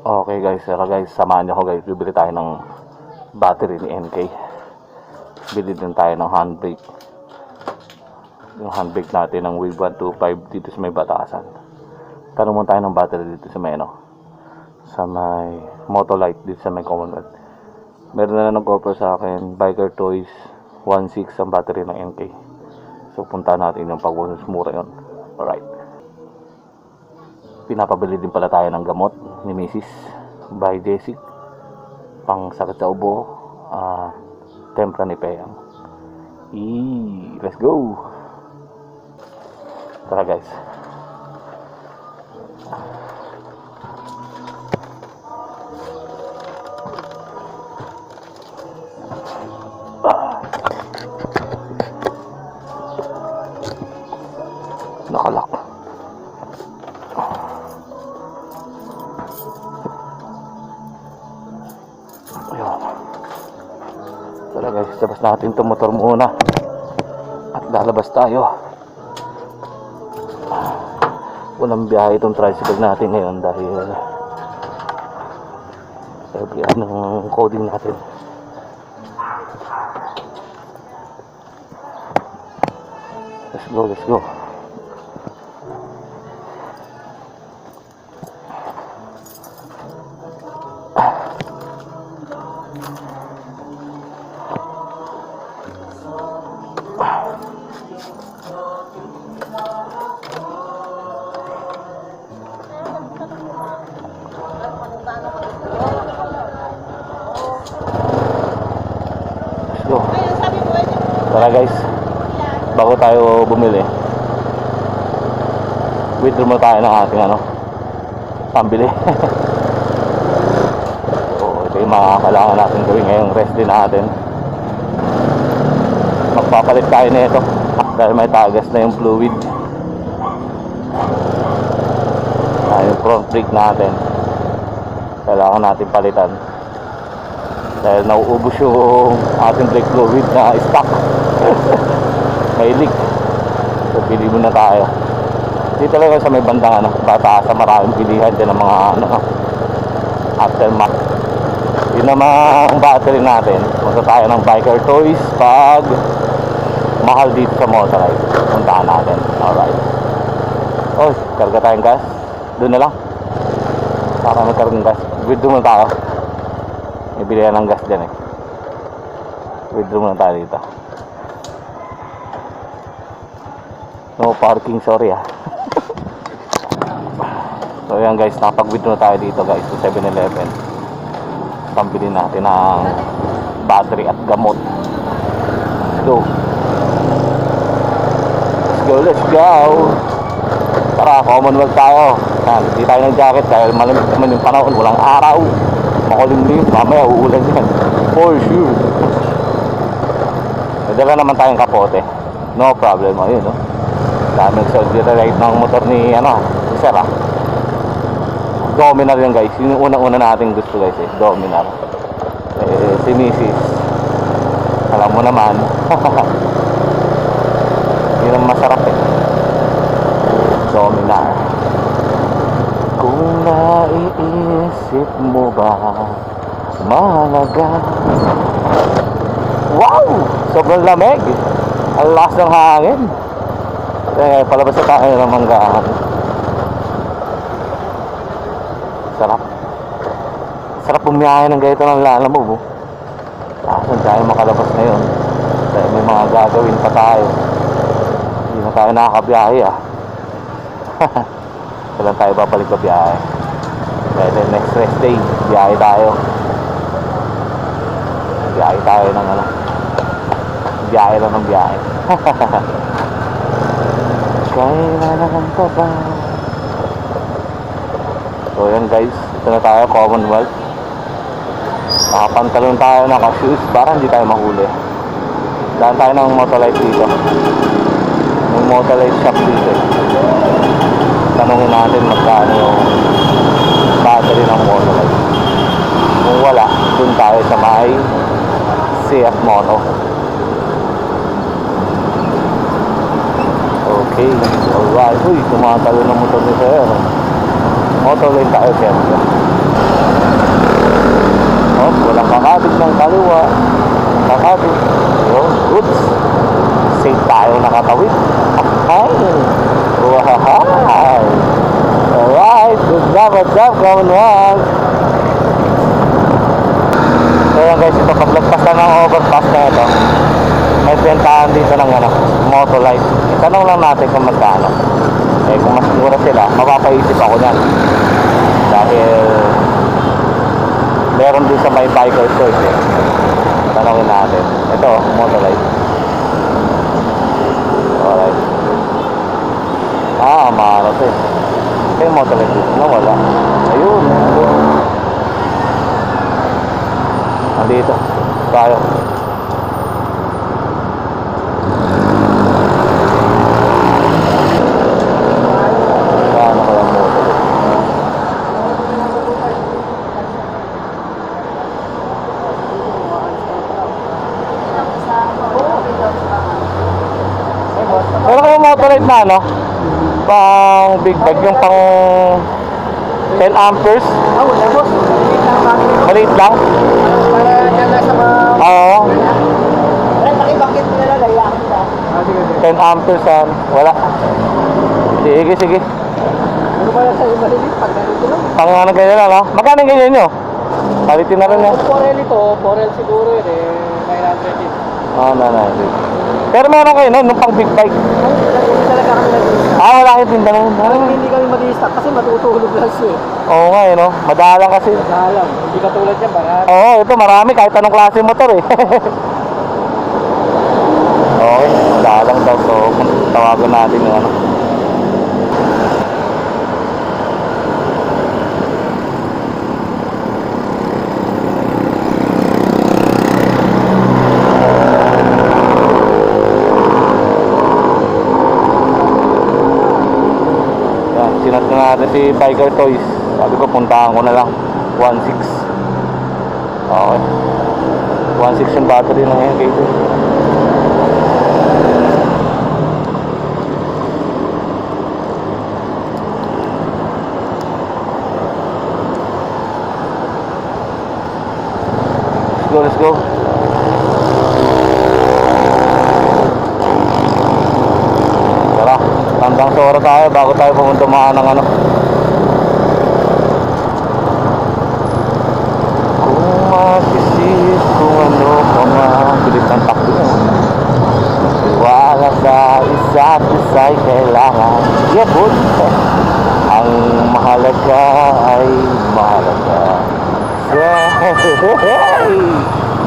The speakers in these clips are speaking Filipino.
Okay guys, guys, samahan niyo ako guys. Bibili tayo ng battery ni NK. Bili din tayo ng handbrake. Yung handbrake natin ng Wave 125 dito sa may Batasan. Tanong mo tayo ng battery dito sa may sa may Motolite dito sa may Commonwealth. Meron na nag-offer sa akin Biker Toys 1.6 ang battery ng NK. So punta natin yung pag-bonus mura yun. Alright. Pinapabili din pala tayo ng gamot ni Mrs. by Jessic, pang sakit sa ubo, tempra ni Peyang. Let's go. Tara guys. Nakalak. Ayan. Tara guys, labas natin itong motor muna at lalabas tayo. Walang biyahe itong tricycle natin ngayon dahil biyahe ng coding natin. Let's go, let's go. Tara guys, bago tayo bumili, withdraw mo tayo ng ating pambili. So ito yung mga kailangan natin gawin ngayong rest din natin. Magpapalit tayo nito dahil may tagas na yung fluid. Yung front brake natin kailangan natin palitan dahil nauubos yung ating brake fluid na stock. May leak. So pili muna tayo dito lang sa may bandang Batasan. Maraming pilihan dyan ng mga aftermarket. Yun naman ang battery natin. Punta tayo ng Biker Toys pag mahal dito sa Motolite. Puntahan natin. Alright. Oh, karga tayong gas. Doon na lang para magkarga ng gas. Withdraw muna tayo. May bilihan ng gas dyan Withdraw muna tayo dito. No parking, sorry So yan guys, nakapag-withdraw na tayo dito guys sa 7-Eleven. Pambili natin ng battery at gamot. Let's go. Let's go, let's go. Tara, Commonwealth tayo. Hindi tayo ng jacket dahil malamig naman yung panahon. Walang araw. Makulimlim, mamaya uulan yan. For sure. Nadala naman tayong kapote. No problem. Ayun dami nagsa-ride ng motor ni Sir Dominar yan guys. Yung unang-una nating gusto guys Dominar. Si Mrs. Alam mo naman. Yun ang masarap Dominar. Kung naiisip mo ba mahalaga. Wow! Sobrang lamig. Ang lakas ng hangin. Palabas na tayo ng manggahan. Sarap. Sarap bumiyahe ng ganito ng lalamove. Saan tayo makalabas ngayon? Dahil may mga gagawin pa tayo. Hindi na tayo nakakabiyahe Kailan tayo babalik pa biyahe? Dahil next rest day, biyahe tayo. Biyahe tayo ng biyahe lang ng biyahe. Kailangan pa ba? So yan guys, ito na tayo, Commonwealth. Nakapantalon tayo, naka-shoes para hindi tayo mahuli. Daan tayo ng Motolite dito. Yung Motolite shop dito Tanungin natin magkano yung battery ng Motolite. Kung wala, dun tayo sa may CF Moto. Okay, alright. Uy, tumatalo ng motor ni Sir. Motor lane tayo, siyempre. kaliwa, kakati. Yun, goods. Safe tayo nakatawid. Ay, wahahay. Alright, good job, going on. So yan guys, ito paglagpas na ng overpass na ito, may bentahan dito ng Motolite. Itanong lang natin kung magkano. Eh kung mas mura sila, mapapaisip ako yan. Dahil meron din sa may biker choice eh. Tanongin natin. Ito, Motolite. Alright. Maano ito eh. Ito yung Motolite dito na wala. Ayun. Nandito tayo. Saan ako yung motor? Meron kayong Motolite na ano? Pang big bag, yung pang 10 amperes? Wala boss. Maliit lang? Para dyan na sa mga... Oo. Pakibakit mo na lang, layakan nila. 10 amperes yan. Wala. Sige, sige. Ano ba lang sa'yo malilit? Pag ganito lang. Pang ano ganyan lang, no? Magkano yung ganyan nyo? Palitin na rin yan. Porel ito, Porel siguro yun eh. 900 din. Nanay. Pero meron kayo nun, nung pang big bike. Hindi talaga kami nag-i-stock. Wala kayo tinda nun. Parang hindi kami mag-i-stock kasi matutulog lang siya eh. Oo nga, no? Madalang kasi. Dalang. Hindi katulad yan, marami. Oo, ito marami, kahit anong klase motor eh. Okay, madalang daw. So, tawagan natin yung ano. Sinat na natin si Biker Toys. Sabi ko puntahan ko na lang 1.6. Okay, 1.6 yung battery na ngayon kayo. Let's go. Tara, tandang sora tayo bago tayo pumunta ng ano. Kung mag-isip kung ano pa man, bilis ng takbo niya. Wala sa isa't isa'y kailangan. Yeah, good. Ang mahalaga ay mahalaga.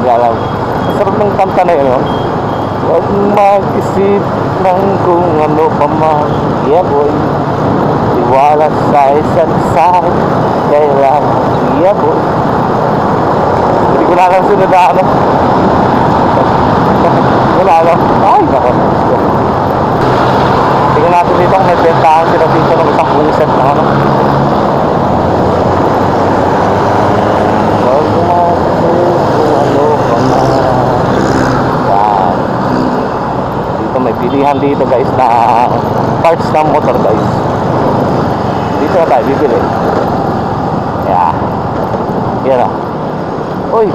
Hindi alam. Sarap ng kanta na yun. Huwag mag-isip ng kung ano pa man. Yeah, boy. Iwala sa isa't isa. Kailangan. Yeah, boy. Hindi ko na lang sunod na ano. Wala lang. Ay, nako. Tingnan natin dito kung may bentahan sila dito ng isang buset na ano. Huwag mag-isip kung ano pa man. Yan. Dito may pilihan dito guys na parts ng motor guys. Dito na tayo bibili. Yeah. Yan o. Uy,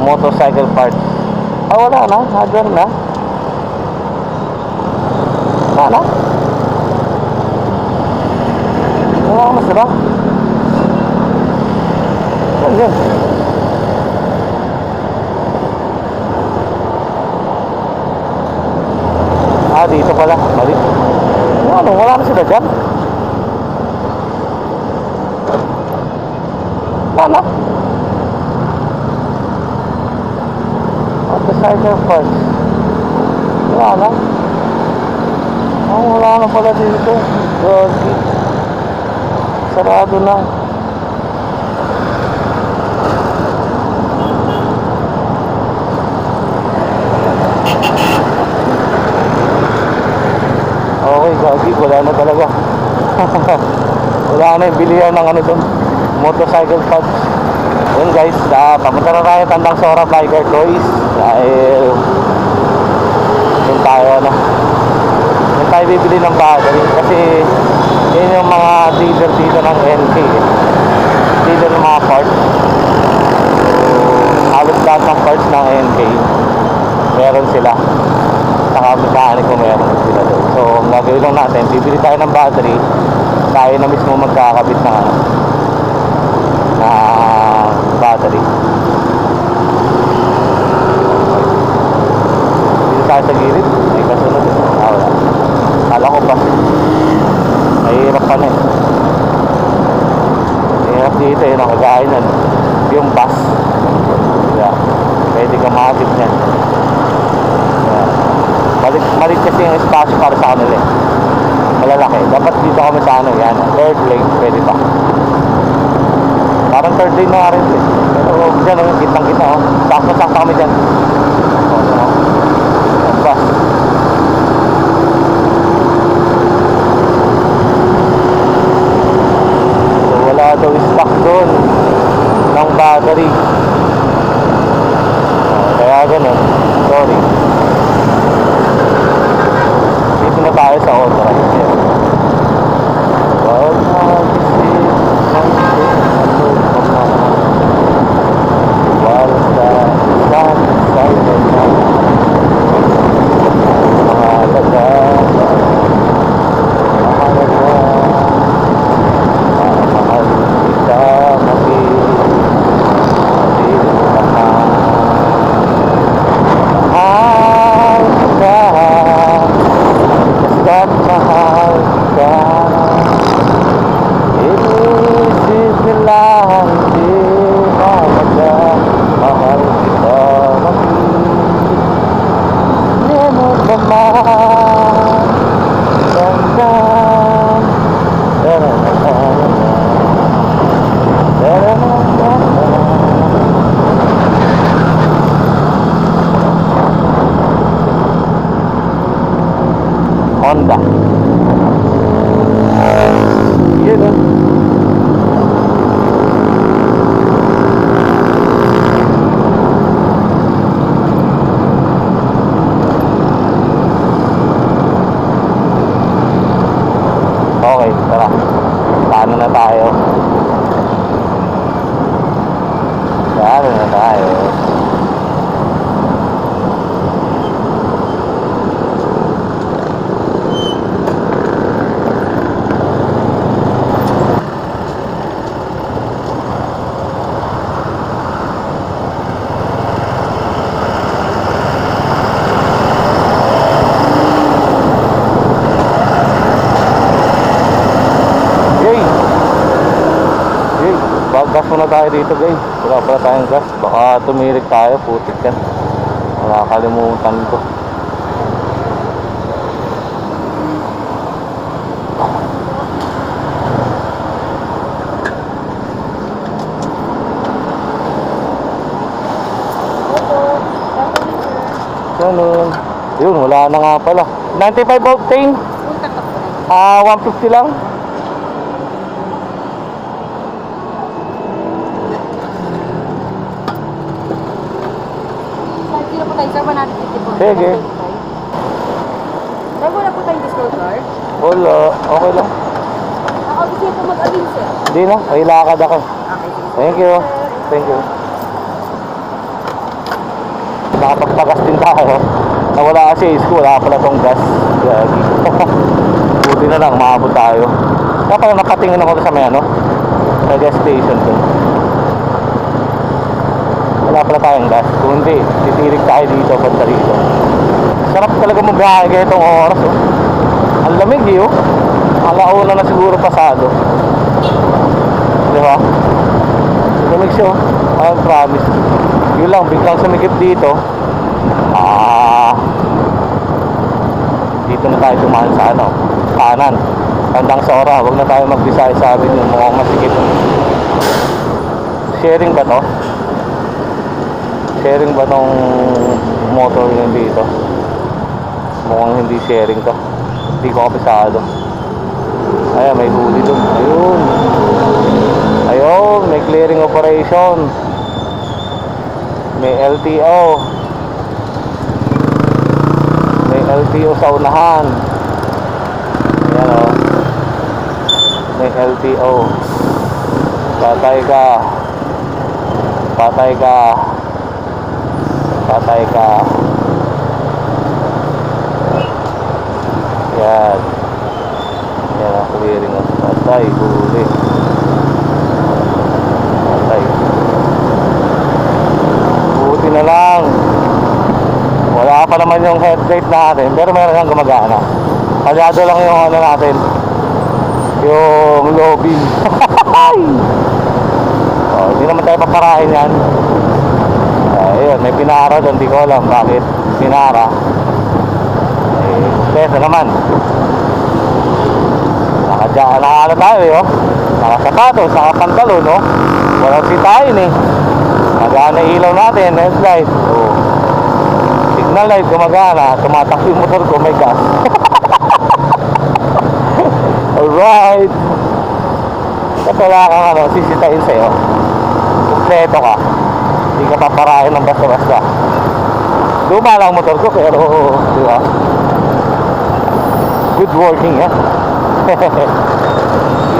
motorcycle parts. Wala na, hardware na. Wala na. Wala na masira. Yan. Dito pala. Mali. Ano, wala na sila dyan. Wala. Motorcycle parts. Wala na. Wala na pala dito. Gogi. Sarado na. Okay, gagi, wala na talaga. Wala na yung bilihan ng ano doon, motorcycle parts. Yun guys, papunta na tayo Tandang Sora Biker Toys. Dahil yun tayo ano, yun tayo bibili ng battery. Kasi yun yung mga dealer dito ng NK, dealer ng mga parts. So halos lahat ng parts ng NK, meron sila. Saka mekaniko meron sila doon. So, ang gagawin lang natin, bibili tayo ng battery, tayo na mismo magkakabit ng ano, na battery. Dito tayo sa gilid, may kasunod. Wala. Kala ko pa. Mahirap pa na eh. Mahirap dito eh, nakagaya nun. Yung bus. Yeah. Pwede ka makakit niyan. Yeah. Malit kasi yung espasyo para sa kanila eh. Malalaki. Dapat dito kami sa ano, yan. Third lane, pwede pa. Parang third lane na nga rin eh. Pero dyan oh, kitang-kita oh. Sakto-sakto kami dyan. Yung bus. So wala daw stock doon ng battery. Kaya ganun. Sorry. Dito na tayo sa authorized. Wag mag-isip ng wala sa isang silent na mahalaga mahal kita mahal ka basta't mahal ka inisip nila hindi mahalaga mahal kita hindi mo naman damdam Honda. Yun o. Okay, tara. Paano na tayo? Paano na tayo? Gas muna tayo dito guys. Wala pala tayong gas. Baka tumirik tayo. Putik yan. Nakakalimutan ko. Ganun. Yun, wala na nga pala. 95 octane. 150 lang. Sige. Sir, wala po tayong discount card? Wala. Okay lang. Ako gusto po mag-abin, sir. Hindi na. May lakad ako. Okay, sige. Thank you. Thank you. Nakapagpagas din tayo. Nawala kasi isko. Wala pala tong gas. Gagi. Buti na lang. Maabot tayo. Kaya pala nakatingin ako sa may ano. Sa gas station dun. Wala pala tayong gas. Kung hindi, titirik tayo dito, banda rito. Sarap talaga magbiyahe kaya itong oras oh. Ang lamig eh oh. Alauna na siguro pasado. Di ba? Lamig siya oh. I promise. Yun lang, biglang sumikip dito. Dito na tayo tumahan sa ano, kanan. Tandang Sora, huwag na tayo magbisay sa amin yung mukhang masikip. Sharing ba to? Sharing ba tong motor yun dito? Mukhang hindi sharing to. Hindi ko kapisado. Ayan, may huli dun. Ayun. Ayun, may clearing operation. May LTO. May LTO sa unahan. Ayan o. May LTO. Patay ka. Patay ka. Patay ka. Yan. Yan ang clearing ng patay. Huli. Patay. Buti na lang. Wala pa naman yung headlight natin. Pero meron lang gumagana. Kalyado lang yung ano natin. Yung low beam. Oh, hindi naman tayo paparahin yan. Ayun, may pinara doon. Di ko alam bakit pinara. Kesa naman naka tayo oh. Nakasapatos, nakapantalon oh. Walang sitain eh. Nagana ilaw natin, headlight oh. Signal light gumagana. Tumatakbo yung motor ko, may gas. Alright. Kapag wala kang ano, sisitain sa'yo, kompleto ka. Hindi ka paparahin ng basta-basta. Luma lang motor ko pero di ba? Good working ya.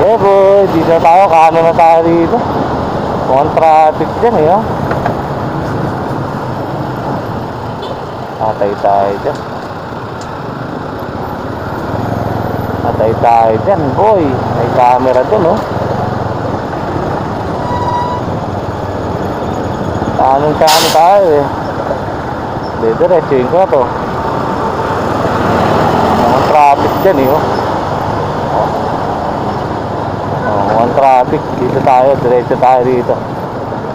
Yeah boy, dito na tayo, kaano na tayo dito. Mukhang traffic dyan eh oh. Atay tayo dyan. Atay tayo dyan boy. May camera dun oh. Kaano tayo eh. Diretsuhin ko na to. Mukhang traffic dyan eh oh. Mukhang traffic. Dito tayo, diretso tayo dito.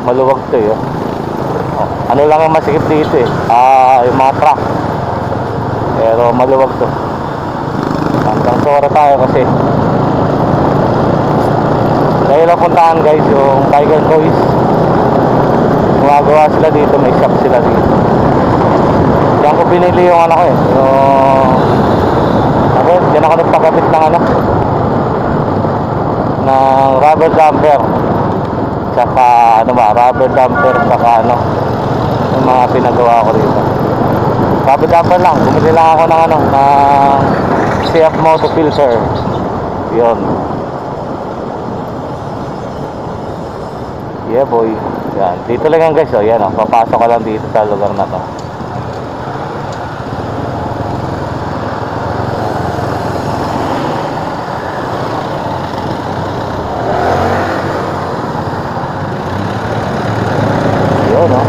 Maluwag to eh oh. Ano lang ang masikip dito eh, yung mga truck. Pero maluwag to. Hanggang sora tayo kasi dahil lang puntahan guys yung Tiger Toys. Gumagawa sila dito, may shop sila dito. Diyan ko binili yung ano ko eh, yung diyan ako nagpakabit ng ano, ng rubber damper. Saka ano ba, rubber damper saka ano, yung mga pinagawa ko dito. Rubber damper lang, bumili lang ako ng ano, ng CF Moto filter. Yun. Yeah boy. Yan, dito lang yan guys oh, yan oh, papasok ka lang dito sa lugar na to. Yun oh.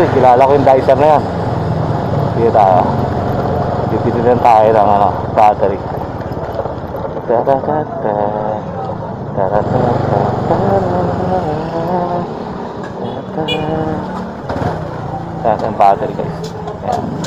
Uy, kilala ko yung dicer na yan. Dito tayo. Dito din tayo ng ano, battery. Taas ang battery guys. Ayan.